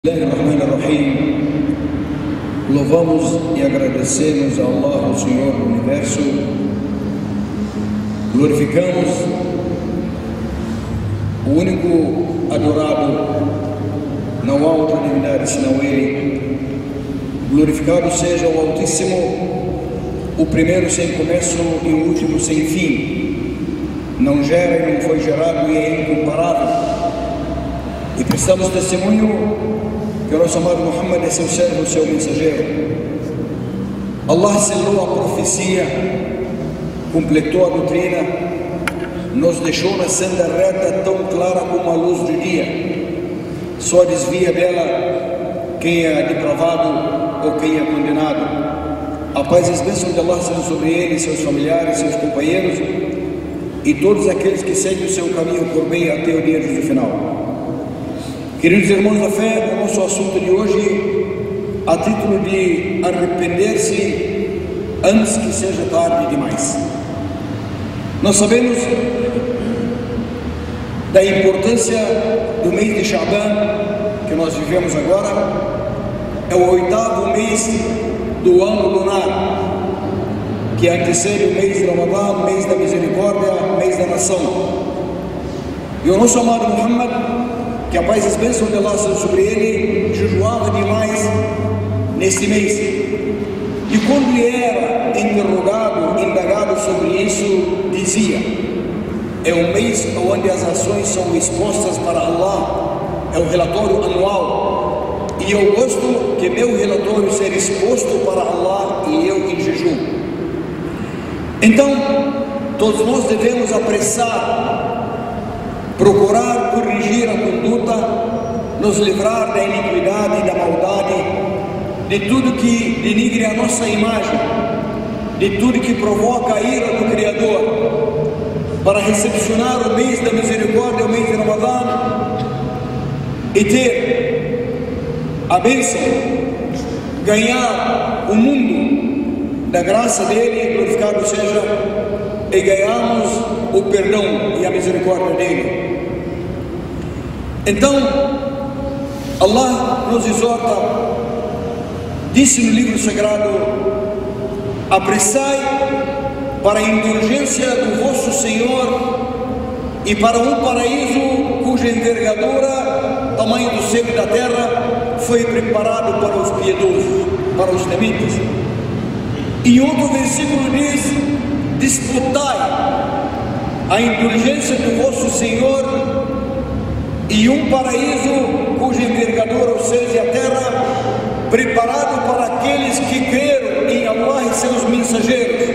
Bismillahirrahmanirrahim. Louvamos e agradecemos a Allah, o Senhor do Universo. Glorificamos o único adorado, não há outra divindade senão Ele. Glorificado seja o Altíssimo, o primeiro sem começo e o último sem fim. Não gera e não foi gerado e é incomparável. E prestamos testemunho que o nosso amado Muhammad é seu servo, seu mensageiro. Allah selou a profecia, completou a doutrina, nos deixou na senda reta tão clara como a luz do dia. Só desvia dela quem é depravado ou quem é condenado. A paz e as bênçãos de Allah sejam sobre ele, seus familiares, seus companheiros e todos aqueles que seguem o seu caminho por bem até o dia do final. Queridos irmãos da fé, o nosso assunto de hoje, a título de arrepender-se antes que seja tarde demais. Nós sabemos da importância do mês de Sha'ban que nós vivemos agora. É o 8º mês do ano lunar, que antecede o mês de Ramadã, o mês da misericórdia, o mês da nação. E o nosso amado Muhammad, que a paz e as bênçãos de Allah sejam sobre ele, jejuava demais neste mês. E quando ele era interrogado, indagado sobre isso, dizia: é um mês onde as ações são expostas para Allah, é o relatório anual, e eu gosto que meu relatório seja exposto para Allah e eu em jejum. Então, todos nós devemos apressar, procurar corrigir a conduta, nos livrar da iniquidade e da maldade, de tudo que denigre a nossa imagem, de tudo que provoca a ira do Criador, para recepcionar o mês da misericórdia, o mês de Ramadã, e ter a bênção, ganhar o mundo da graça dele, glorificado seja, e ganharmos o perdão e a misericórdia dele. Então, Allah nos exorta, disse no livro sagrado: apressai para a indulgência do vosso Senhor e para um paraíso cuja envergadura, tamanho do céu e da terra, foi preparado para os piedosos, para os temidos. E outro versículo diz: disputai a indulgência do vosso Senhor e um paraíso cuja envergadura os céus e a terra, preparado para aqueles que creram em Allah e seus mensageiros.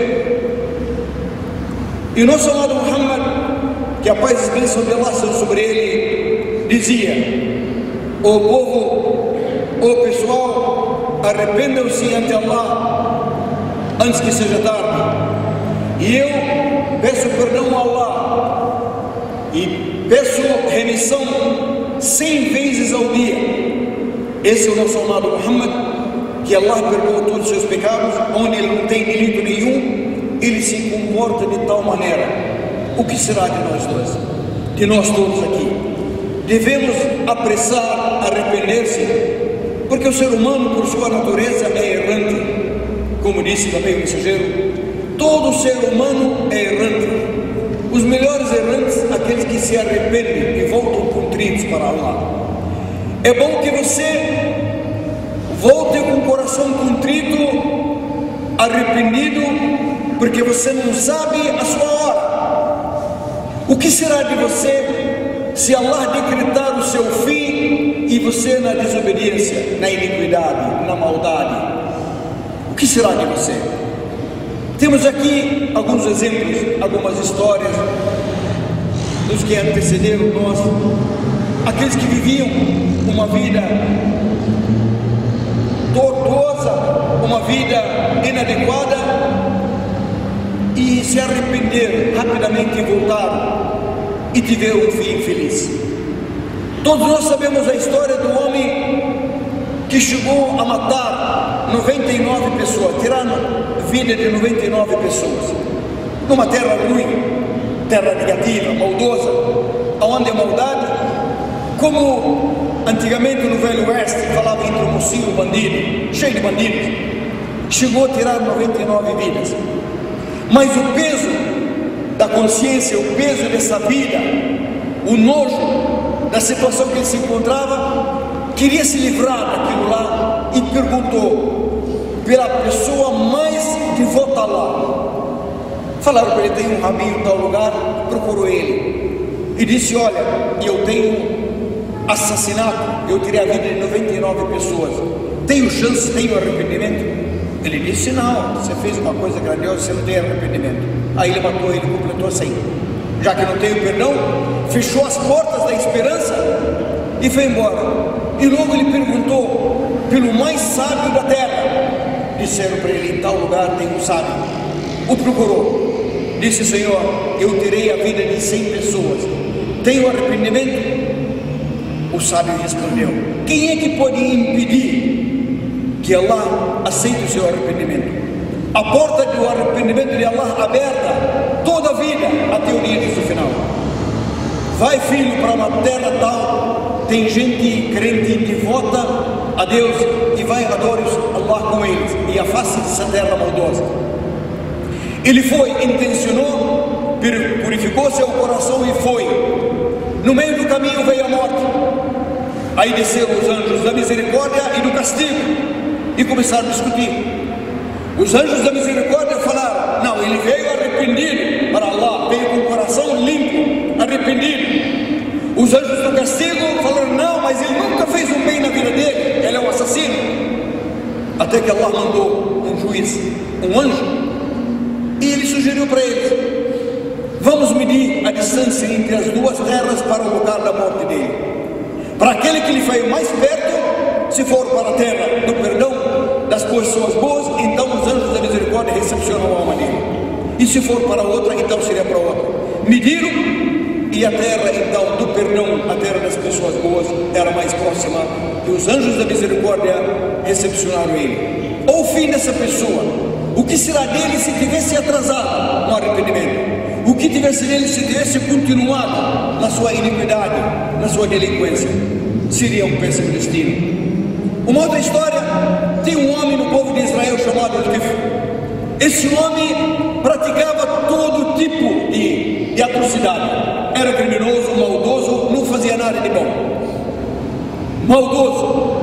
E o nosso amado Muhammad, que a paz e as bênçãos de Allah são sobre ele, dizia: ó povo, ó pessoal, arrependam-se ante Allah antes que seja tarde. E eu peço perdão a Allah e peço remissão 100 vezes ao dia. Esse é o nosso amado Muhammad, que Allah perdoa todos os seus pecados, onde ele não tem delito nenhum, ele se comporta de tal maneira. O que será de nós dois, de nós todos aqui? Devemos apressar, arrepender-se, porque o ser humano, por sua natureza, é errante. Como disse também o mensageiro, todo ser humano é errante. Os melhores errantes, aqueles que se arrependem e voltam contritos para Allah. É bom que você volte com o coração contrito, arrependido, porque você não sabe a sua hora. O que será de você se Allah decretar o seu fim e você na desobediência, na iniquidade, na maldade? O que será de você? Temos aqui alguns exemplos, algumas histórias dos que antecederam nós, aqueles que viviam uma vida tortuosa, uma vida inadequada, e se arrependeram rapidamente e voltaram e tiveram um fim feliz. Todos nós sabemos a história do homem que chegou a matar 99 pessoas, tirar a vida de 99 pessoas, numa terra ruim, terra negativa, maldosa, onde a maldade, como antigamente no Velho Oeste, possível bandido, cheio de bandidos, chegou a tirar 99 vidas. Mas o peso da consciência, o peso dessa vida, o nojo da situação que ele se encontrava, queria se livrar daquilo lá e perguntou pela pessoa mais devota lá. Falaram para ele: tem um rabino em tal lugar. Procurou ele e disse: olha, eu tenho assassinato, eu tirei a vida de 99 pessoas, tenho chance, tenho arrependimento? Ele disse: não, você fez uma coisa grandiosa, você não tem arrependimento. Aí ele matou, ele completou assim: já que não tenho perdão, fechou as portas da esperança e foi embora. E logo ele perguntou pelo mais sábio da terra. Disseram para ele: em tal lugar tem um sábio. O procurou, disse: Senhor, eu tirei a vida de 100 pessoas, tenho arrependimento? O sábio respondeu: quem é que pode impedir que Allah aceite o seu arrependimento? A porta do arrependimento de Allah aberta toda a vida até o dia do final. Vai, filho, para uma terra tal, tem gente crente devota a Deus, e vai adorar Allah com eles e afaste dessa terra maldosa. Ele foi, intencionou, purificou seu coração e foi. No meio do caminho veio a morte. Aí desceram os anjos da misericórdia e do castigo e começaram a discutir. Os anjos da misericórdia falaram: não, ele veio arrependido para Allah, veio com o coração limpo, arrependido. Os anjos do castigo falaram: não, mas ele nunca fez um bem na vida dele, ele é um assassino. Até que Allah mandou um juiz, um anjo, e ele sugeriu para eles: vamos medir a distância entre as duas terras para o lugar da morte dele. Para aquele que lhe foi mais perto, se for para a terra do perdão, das pessoas boas, então os anjos da misericórdia recepcionam a alma dele. E se for para outra, então seria para outra. Mediram, e a terra então do perdão, a terra das pessoas boas, era mais próxima, e os anjos da misericórdia recepcionaram ele. Ou o fim dessa pessoa, o que será dele se tivesse atrasado no arrependimento? O que tivesse dele se tivesse continuado na sua iniquidade, na sua delinquência? Seria um péssimo destino. Uma outra história: tem um homem no povo de Israel chamado Al-Kif. Esse homem praticava todo tipo de atrocidade. Era criminoso, maldoso, não fazia nada de bom. Maldoso.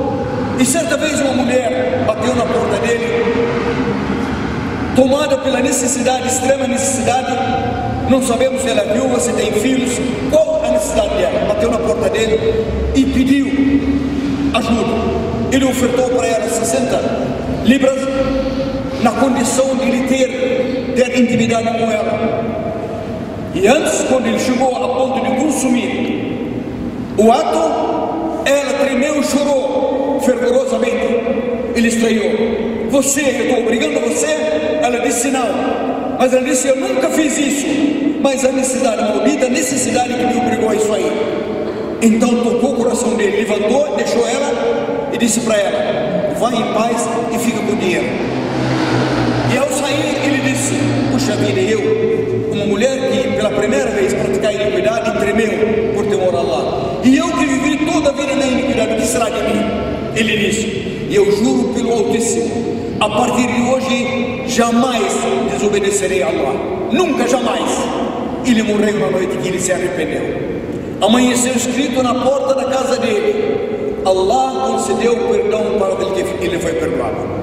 E certa vez uma mulher bateu na porta dele, tomada pela necessidade, extrema necessidade. Não sabemos se ela é viúva, se tem filhos, qual a necessidade dela. Bateu na porta dele e pediu ajuda. Ele ofertou para ela 60 libras, na condição de ele ter intimidade com ela. E antes, quando ele chegou a ponto de consumir o ato, ela tremeu e chorou fervorosamente. Ele estranhou: você, eu estou obrigando você? Ela disse: não. Mas ela disse: eu nunca fiz isso, mas a necessidade, a maldita necessidade que me obrigou a isso aí. Então tocou o coração dele, levantou, deixou ela e disse para ela: vai em paz e fica com o dinheiro. E ao sair ele disse: puxa vida, eu, uma mulher que pela primeira vez praticar iniquidade, tremeu por temor a Allah, e eu que vivi toda a vida na iniquidade, o que será de mim? Ele disse: eu juro pelo Altíssimo, a partir de hoje jamais desobedecerei a Allah, nunca, jamais. Ele morreu na noite que ele se arrependeu. Amanheceu escrito na porta da casa dele: Allah concedeu perdão para ele, que ele foi perdoado.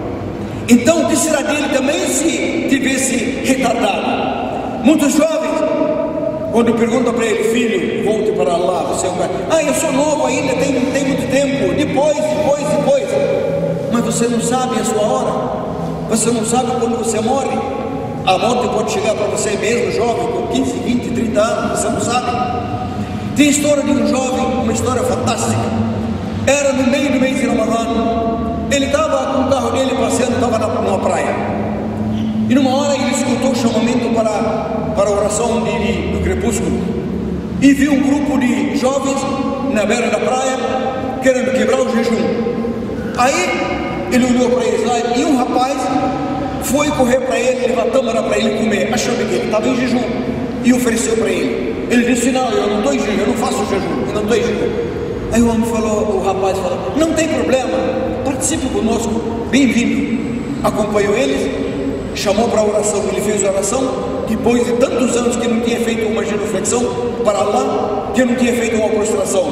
Então o que será dele também se tivesse retardado? Muitos jovens, quando perguntam para ele: filho, volte para Allah, você é um cara. Eu sou novo ainda, tem muito tempo. Depois. Mas você não sabe a sua hora. Você não sabe quando você morre. A morte pode chegar para você mesmo, jovem, com 15, 20, 30 anos, você não sabe. Tem a história de um jovem, uma história fantástica. Era no meio do mês de Ramadã. Ele estava com o carro dele passeando, estava numa praia. E numa hora ele escutou o chamamento para a oração do crepúsculo. E viu um grupo de jovens na beira da praia, querendo quebrar o jejum. Aí ele olhou para eles lá e um rapaz foi correr para ele, levar a tâmara para ele comer, achando que ele estava em jejum, e ofereceu para ele. Ele disse: não, eu não estou em jejum, eu não faço jejum, eu não estou em jejum. Aí o homem falou, o rapaz falou: não tem problema, para participe conosco, bem-vindo. Acompanhou eles, chamou para a oração, ele fez a oração. Depois de tantos anos que não tinha feito uma genuflexão para Allah, que não tinha feito uma prostração,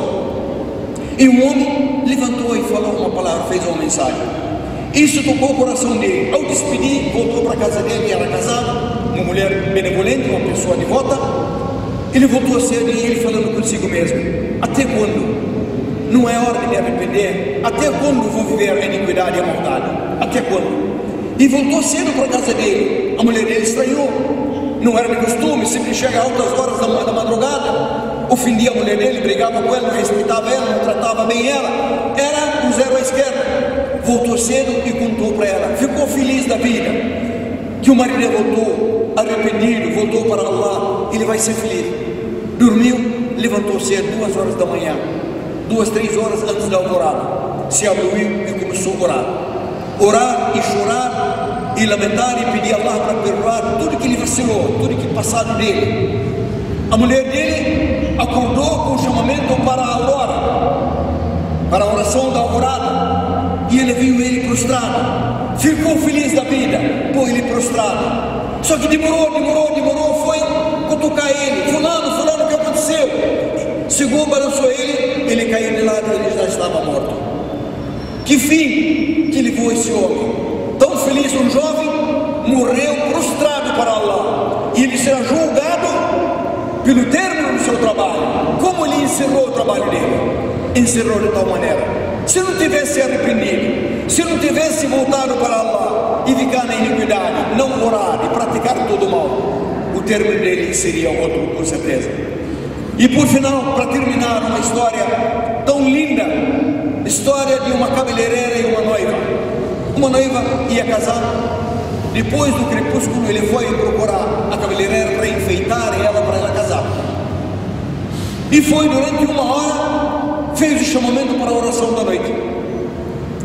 e um homem levantou e falou uma palavra, fez uma mensagem. Isso tocou o coração dele. Ao despedir, voltou para a casa dele, era casado, uma mulher benevolente, uma pessoa devota. Ele voltou a ser e ele falando consigo mesmo: até quando? Não é hora de me arrepender? Até quando vou viver a iniquidade e a maldade? Até quando? E voltou cedo para a casa dele. A mulher dele estranhou. Não era de costume, sempre chega a altas horas da madrugada, ofendia a mulher dele, brigava com ela, não respeitava ela, não tratava bem ela, era um zero à esquerda. Voltou cedo e contou para ela, ficou feliz da vida, que o marido voltou, arrependido, voltou para Allah, ele vai ser feliz. Dormiu, levantou cedo, 2 horas da manhã, 2, 3 horas antes da alvorada, se abriu e começou a orar e chorar, e lamentar e pedir a Allah para perdoar tudo que ele vacilou, tudo que passado dele. A mulher dele acordou com o chamamento para a aurora, para a oração da alvorada, e ele viu ele prostrado, ficou feliz da vida, pôs ele prostrado. Só que demorou, foi cutucar ele: fulano, o que aconteceu? Chegou, balançou ele caiu de lado, ele já estava morto. Que fim que levou esse homem? Tão feliz, um jovem morreu prostrado para Allah, e ele será julgado pelo término do seu trabalho. Como ele encerrou o trabalho dele? Encerrou de tal maneira: se não tivesse arrependido, se não tivesse voltado para Allah e ficar na iniquidade, não orar e praticar todo o mal, o término dele seria outro, com certeza. E por final, para terminar, uma história tão linda, história de uma cabeleireira e uma noiva. Uma noiva ia casar, depois do crepúsculo ele foi procurar a cabeleireira para enfeitar ela, para ela casar. E foi durante 1 hora, fez o chamamento para a oração da noite.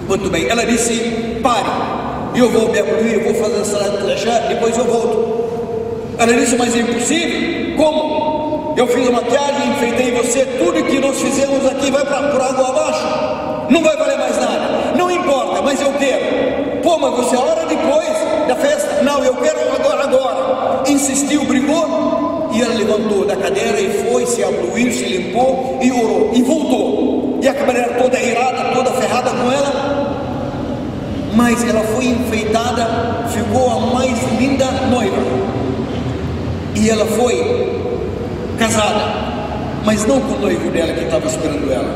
Muito bem, ela disse: pare, eu vou me abrir, eu vou fazer a salat al-Isha, depois eu volto. Ela disse: mas é impossível. Como? Eu fiz a maquiagem, enfeitei você, tudo que nós fizemos aqui vai por água abaixo, não vai valer mais nada. Não importa, mas eu quero. Pô, mas você ora depois da festa? Não, eu quero agora. Insistiu, brigou, e ela levantou da cadeira e foi, se abluiu, se limpou e orou, e voltou. E a cabeleireira toda irada, toda ferrada com ela, mas ela foi enfeitada, ficou a mais linda noiva. E ela foi casada, mas não com o noivo dela que estava esperando ela.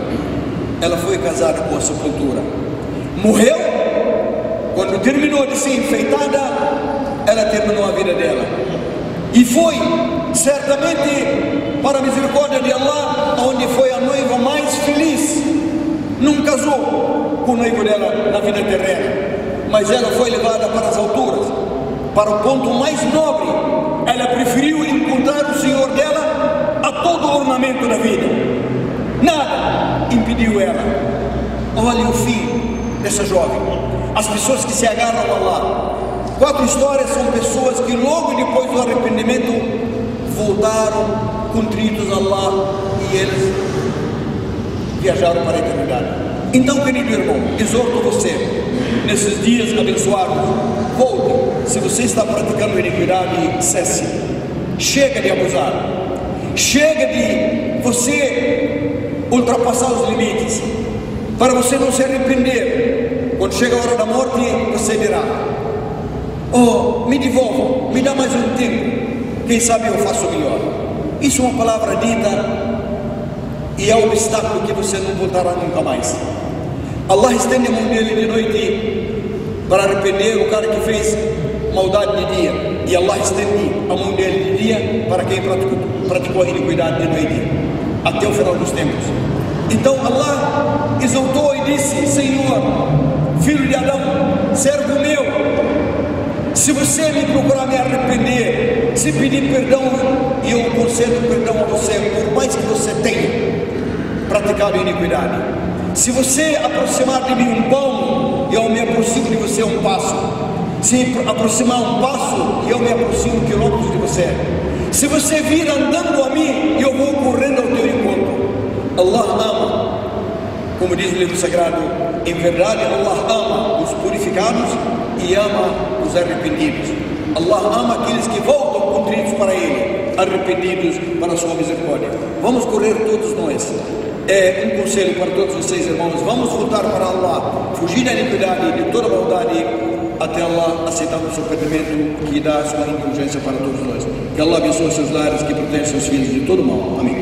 Ela foi casada com a sepultura. Morreu, quando terminou de ser enfeitada, ela terminou a vida dela. E foi, certamente, para a misericórdia de Allah, onde foi a noiva mais feliz. Não casou com o noivo dela na vida terrena, mas ela foi levada para as alturas, para o ponto mais nobre. Ela preferiu encontrar o Senhor dela a todo o ornamento da vida. Nada impediu ela. Olha o fim dessa jovem. As pessoas que se agarram a Allah. 4 histórias são pessoas que logo depois do arrependimento voltaram contritos a Allah, e eles viajaram para a eternidade. Então, querido irmão, exorto você nesses dias abençoados: volte. Se você está praticando iniquidade, cesse. Chega de abusar. Chega de você ultrapassar os limites, para você não se arrepender. Quando chega a hora da morte, você dirá: oh, me devolvam, me dá mais um tempo, quem sabe eu faço melhor. Isso é uma palavra dita e é um obstáculo que você não voltará nunca mais. Allah estende a mão dele de noite para arrepender o cara que fez maldade de dia, e Allah estende a mão dele de dia para quem praticou a iniquidade de noite, até o final dos tempos. Então Allah exaltou e disse: Senhor, filho de Adão, servo meu, se você me procurar me arrepender, se pedir perdão, e eu concedo perdão a você, por mais que você tenha praticado iniquidade. Se você aproximar de mim um palmo, eu me aproximo de você um passo. Se aproximar um passo, eu me aproximo quilômetros de você. Se você vir andando a mim, eu vou correndo ao teu encontro. Allah ama Como diz o livro sagrado, em verdade Allah ama os purificados e ama os arrependidos. Allah ama aqueles que voltam contritos para Ele, arrependidos para a sua misericórdia. Vamos correr todos nós. É um conselho para todos vocês, irmãos. Vamos voltar para Allah, fugir da iniquidade e de toda maldade, até Allah aceitar o seu arrependimento, que dá a sua indulgência para todos nós. Que Allah abençoe seus lares, que proteja seus filhos de todo mal. Amém.